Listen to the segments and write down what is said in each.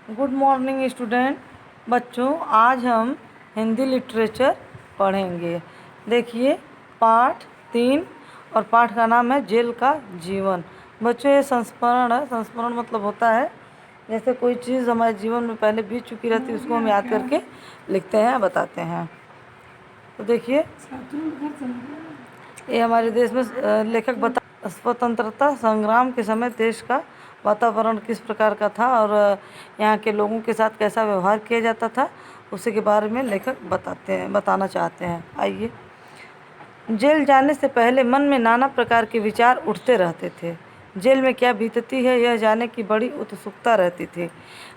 Good morning student. बच्चों, आज हम हिंदी लिटरेचर पढ़ेंगे। देखिए, पाठ 3 और पाठ का नाम है जेल का जीवन। बच्चों, ये संस्मरण है। संस्मरण मतलब होता है जैसे कोई चीज़ हमारे जीवन में पहले बीत चुकी रहती है, उसको हम याद करके लिखते हैं, बताते हैं। तो देखिए, ये हमारे देश में लेखक बता स्वतंत्रता संग्राम के समय देश का वातावरण किस प्रकार का था और यहाँ के लोगों के साथ कैसा व्यवहार किया जाता था, उसी के बारे में लेखक बताना चाहते हैं। आइए। जेल जाने से पहले मन में नाना प्रकार के विचार उठते रहते थे। जेल में क्या बीतती है यह जाने की बड़ी उत्सुकता रहती थी।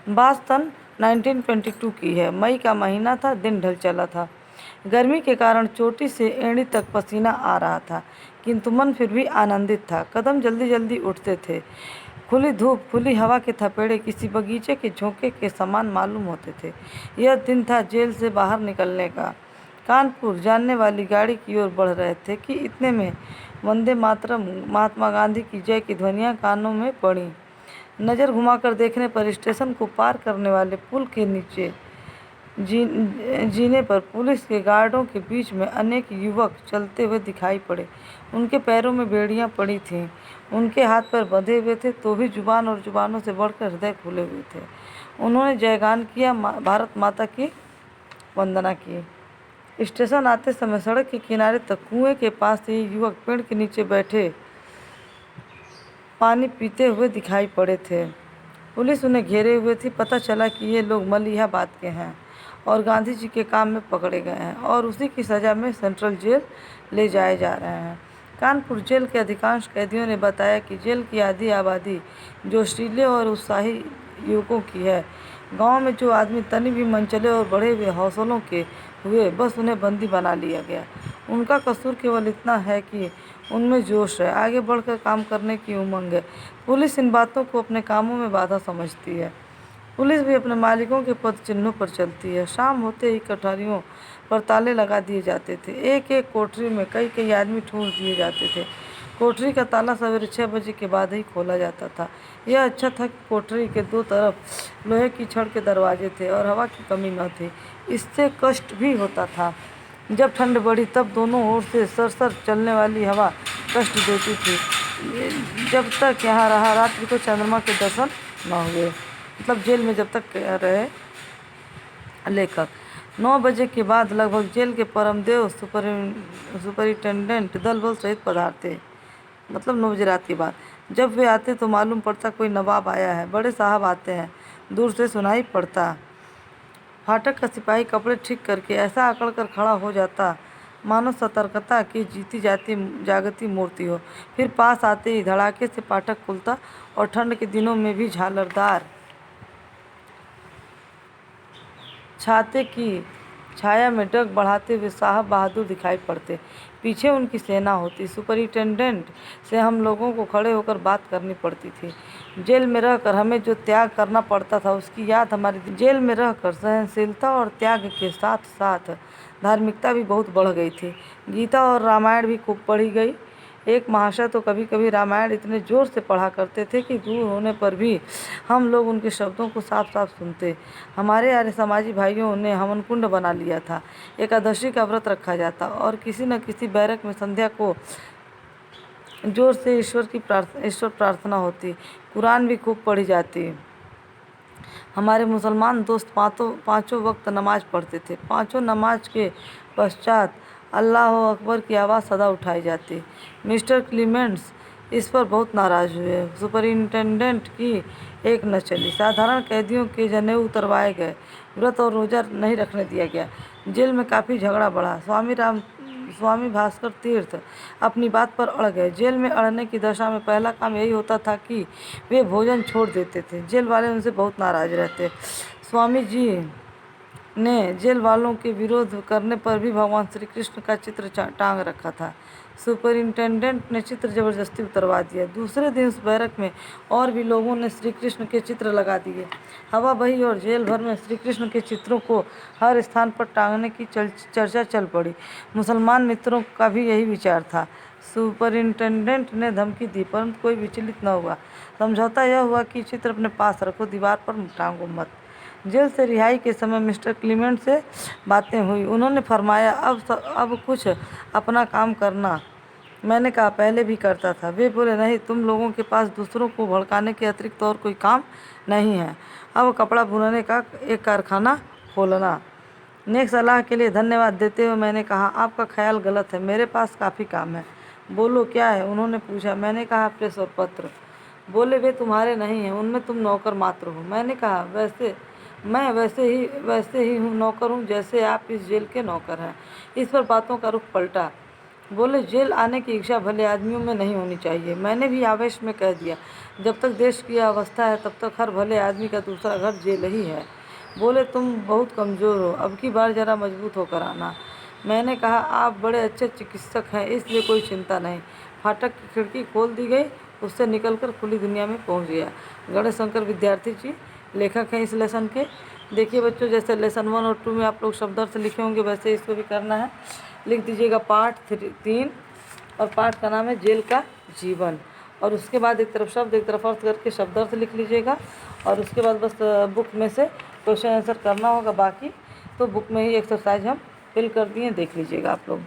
बात सन 1922 की है। मई का महीना था, दिन ढल चला था। गर्मी के कारण चोटी से एड़ी तक पसीना आ रहा था, किंतु मन फिर भी आनंदित था। कदम जल्दी जल्दी उठते थे। खुली धूप, खुली हवा के थपेड़े किसी बगीचे के झोंके के समान मालूम होते थे। यह दिन था जेल से बाहर निकलने का। कानपुर जाने वाली गाड़ी की ओर बढ़ रहे थे कि इतने में वंदे मातरम, महात्मा गांधी की जय की ध्वनियाँ कानों में पड़ी। नज़र घुमाकर देखने पर स्टेशन को पार करने वाले पुल के नीचे जीने पर पुलिस के गार्डों के बीच में अनेक युवक चलते हुए दिखाई पड़े। उनके पैरों में बेड़ियां पड़ी थीं, उनके हाथ पैर बंधे हुए थे, तो भी जुबान और जुबानों से बढ़कर हृदय खुले हुए थे। उन्होंने जयगान किया, भारत माता की वंदना की। स्टेशन आते समय सड़क के किनारे तक कुएं के पास ये युवक पेड़ के नीचे बैठे पानी पीते हुए दिखाई पड़े थे। पुलिस उन्हें घेरे हुए थी। पता चला कि ये लोग मलिहाबाद के हैं और गांधी जी के काम में पकड़े गए हैं और उसी की सज़ा में सेंट्रल जेल ले जाए जा रहे हैं। कानपुर जेल के अधिकांश कैदियों ने बताया कि जेल की आधी आबादी जोशीले और उत्साही युवकों की है। गांव में जो आदमी तनी भी मनचले और बढ़े हुए हौसलों के हुए, बस उन्हें बंदी बना लिया गया। उनका कसूर केवल इतना है कि उनमें जोश है, आगे बढ़कर काम करने की उमंग है। पुलिस इन बातों को अपने कामों में बाधा समझती है। पुलिस भी अपने मालिकों के पद चिन्हों पर चलती है। शाम होते ही कोठरियों पर ताले लगा दिए जाते थे। एक एक कोठरी में कई कई आदमी ठूंस दिए जाते थे। कोठरी का ताला सवेरे 6 बजे के बाद ही खोला जाता था। यह अच्छा था कि कोठरी के दो तरफ लोहे की छड़ के दरवाजे थे और हवा की कमी न थी। इससे कष्ट भी होता था। जब ठंड बढ़ी तब दोनों ओर से सरसर चलने वाली हवा कष्ट देती थी। जब तक यहाँ रहा, रात्रि को चंद्रमा के दर्शन न हुए। मतलब जेल में जब तक रहे लेखक। 9 बजे के बाद लगभग जेल के परमदेव सुपरिटेंडेंट दल बल सहित पधारते। मतलब 9 बजे रात के बाद। जब वे आते तो मालूम पड़ता कोई नवाब आया है, बड़े साहब आते हैं, दूर से सुनाई पड़ता। फाटक का सिपाही कपड़े ठीक करके ऐसा अकड़ कर खड़ा हो जाता मानो सतर्कता की जीती जागती मूर्ति हो। फिर पास आते ही धड़ाके से फाटक खुलता और ठंड के दिनों में भी झालरदार छाते की छाया में डग बढ़ाते हुए साहब बहादुर दिखाई पड़ते। पीछे उनकी सेना होती। सुपरिटेंडेंट से हम लोगों को खड़े होकर बात करनी पड़ती थी। जेल में रहकर हमें जो त्याग करना पड़ता था उसकी याद हमारी जेल में रहकर सहनशीलता और त्याग के साथ साथ धार्मिकता भी बहुत बढ़ गई थी। गीता और रामायण भी खूब पढ़ी गई। एक महाशय तो कभी कभी रामायण इतने जोर से पढ़ा करते थे कि दूर होने पर भी हम लोग उनके शब्दों को साफ साफ सुनते। हमारे आर्य समाजी भाइयों ने हवन कुंड बना लिया था। एकादशी का व्रत रखा जाता और किसी न किसी बैरक में संध्या को जोर से ईश्वर प्रार्थना होती। कुरान भी खूब पढ़ी जाती। हमारे मुसलमान दोस्त पाँचों वक्त नमाज पढ़ते थे। पाँचों नमाज के पश्चात अल्लाह अकबर की आवाज़ सदा उठाई जाती। मिस्टर क्लीमेंट्स इस पर बहुत नाराज़ हुए। सुपरिंटेंडेंट की एक न चली। साधारण कैदियों के जनेऊ उतरवाए गए। व्रत और रोज़ा नहीं रखने दिया गया। जेल में काफ़ी झगड़ा बढ़ा। स्वामी भास्कर तीर्थ अपनी बात पर अड़ गए। जेल में अड़ने की दशा में पहला काम यही होता था कि वे भोजन छोड़ देते थे। जेल वाले उनसे बहुत नाराज रहते। स्वामी जी ने जेल वालों के विरोध करने पर भी भगवान श्री कृष्ण का चित्र टांग रखा था। सुपरिंटेंडेंट ने चित्र जबरदस्ती उतरवा दिया। दूसरे दिन उस बैरक में और भी लोगों ने श्री कृष्ण के चित्र लगा दिए। हवा बही और जेल भर में श्री कृष्ण के चित्रों को हर स्थान पर टांगने की चर्चा चल पड़ी। मुसलमान मित्रों का भी यही विचार था। सुपरिंटेंडेंट ने धमकी दी, परंतु कोई विचलित न हुआ। समझौता यह हुआ कि चित्र अपने पास रखो, दीवार पर टांगो मत। जेल से रिहाई के समय मिस्टर क्लीमेंट से बातें हुई। उन्होंने फरमाया, अब कुछ अपना काम करना। मैंने कहा, पहले भी करता था। वे बोले, नहीं, तुम लोगों के पास दूसरों को भड़काने के अतिरिक्त और कोई काम नहीं है। अब कपड़ा बुनने का एक कारखाना खोलना। नेक सलाह के लिए धन्यवाद देते हुए मैंने कहा, आपका ख्याल गलत है, मेरे पास काफ़ी काम है। बोलो, क्या है? उन्होंने पूछा। मैंने कहा, प्रेस और पत्र। बोले, वे तुम्हारे नहीं हैं, उनमें तुम नौकर मात्र हो। मैंने कहा, मैं वैसे ही हूँ, नौकर हूँ, जैसे आप इस जेल के नौकर हैं। इस पर बातों का रुख पलटा। बोले, जेल आने की इच्छा भले आदमियों में नहीं होनी चाहिए। मैंने भी आवेश में कह दिया, जब तक देश की अवस्था है तब तक हर भले आदमी का दूसरा घर जेल ही है। बोले, तुम बहुत कमज़ोर हो, अब की बार ज़रा मजबूत होकर आना। मैंने कहा, आप बड़े अच्छे चिकित्सक हैं, इसलिए कोई चिंता नहीं। फाटक की खिड़की खोल दी गई, उससे निकलकर खुली दुनिया में पहुंच गया। गणेश शंकर विद्यार्थी जी लेखक हैं इस लेसन के। देखिए बच्चों, जैसे लेसन 1 और 2 में आप लोग शब्द अर्थ लिखे होंगे, वैसे इसको भी करना है। लिख दीजिएगा पाठ 3, और पाठ का नाम है जेल का जीवन। और उसके बाद एक तरफ शब्द एक तरफ अर्थ करके शब्द अर्थ लिख लीजिएगा। और उसके बाद बस बुक में से क्वेश्चन आंसर करना होगा। बाकी तो बुक में ही एक्सरसाइज हम फिल कर दिए, देख लीजिएगा आप लोग।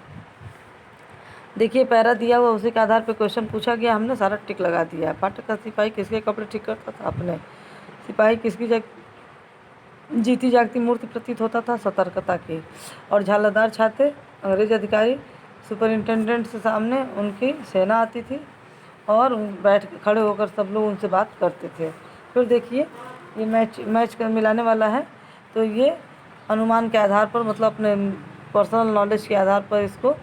देखिए, पैरा दिया हुआ, उसी के आधार पर क्वेश्चन पूछा गया, हमने सारा टिक लगा दिया है। पाठक का सिपाही किसके कपड़े ठीक करता था? अपने। सिपाही किसकी जीती जागती मूर्ति प्रतीत होता था? सतर्कता की। और झालरदार छाते अंग्रेज अधिकारी सुपरिंटेंडेंट से सामने उनकी सेना आती थी और खड़े होकर सब लोग उनसे बात करते थे। फिर देखिए, ये मैच मिलाने वाला है, तो ये अनुमान के आधार पर, मतलब अपने पर्सनल नॉलेज के आधार पर इसको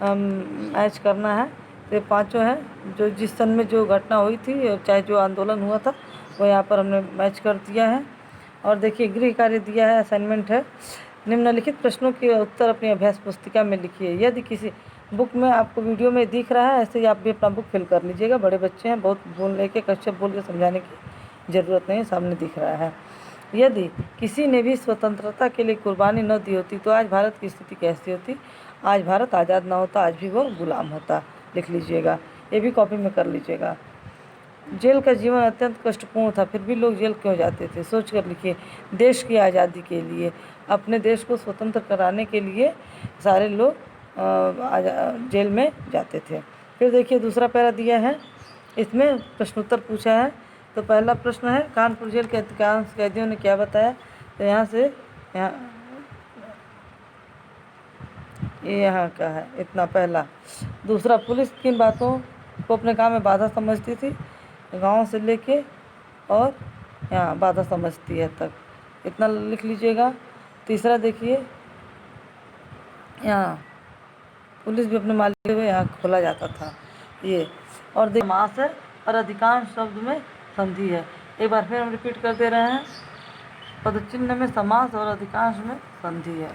मैच करना है। तो ये पांचों हैं जो जिस सन में जो घटना हुई थी, चाहे जो आंदोलन हुआ था, वो यहाँ पर हमने मैच कर दिया है। और देखिए, गृह कार्य दिया है, असाइनमेंट है। निम्नलिखित प्रश्नों के उत्तर अपनी अभ्यास पुस्तिका में लिखिए। यदि किसी बुक में आपको वीडियो में दिख रहा है, ऐसे ही आप भी अपना बुक फिल कर लीजिएगा। बड़े बच्चे हैं, बहुत बोलने के कश्यप बोल के समझाने की ज़रूरत नहीं है, सामने दिख रहा है। यदि किसी ने भी स्वतंत्रता के लिए कुर्बानी न दी होती तो आज भारत की स्थिति कैसी होती? आज भारत आज़ाद ना होता, आज भी वो गुलाम होता। लिख लीजिएगा, ये भी कॉपी में कर लीजिएगा। जेल का जीवन अत्यंत कष्टपूर्ण था, फिर भी लोग जेल क्यों जाते थे? सोच कर लिखिए। देश की आज़ादी के लिए, अपने देश को स्वतंत्र कराने के लिए सारे लोग जेल में जाते थे। फिर देखिए, दूसरा पैरा दिया है, इसमें प्रश्नोत्तर पूछा है। तो पहला प्रश्न है, कानपुर जेल के अधिकांश कैदियों ने क्या बताया? तो यहाँ से यहाँ का है इतना पहला। दूसरा, पुलिस किन बातों को अपने काम में बाधा समझती थी? गांव से लेके और यहाँ बाधा समझती है तक, इतना लिख लीजिएगा। तीसरा देखिए, यहाँ पुलिस भी अपने मालिक हुए यहाँ खोला जाता था ये। और देखिए, समास है और अधिकांश शब्द में संधि है। एक बार फिर हम रिपीट कर दे रहे हैं, पदचिन्ह में समास और अधिकांश में संधि है।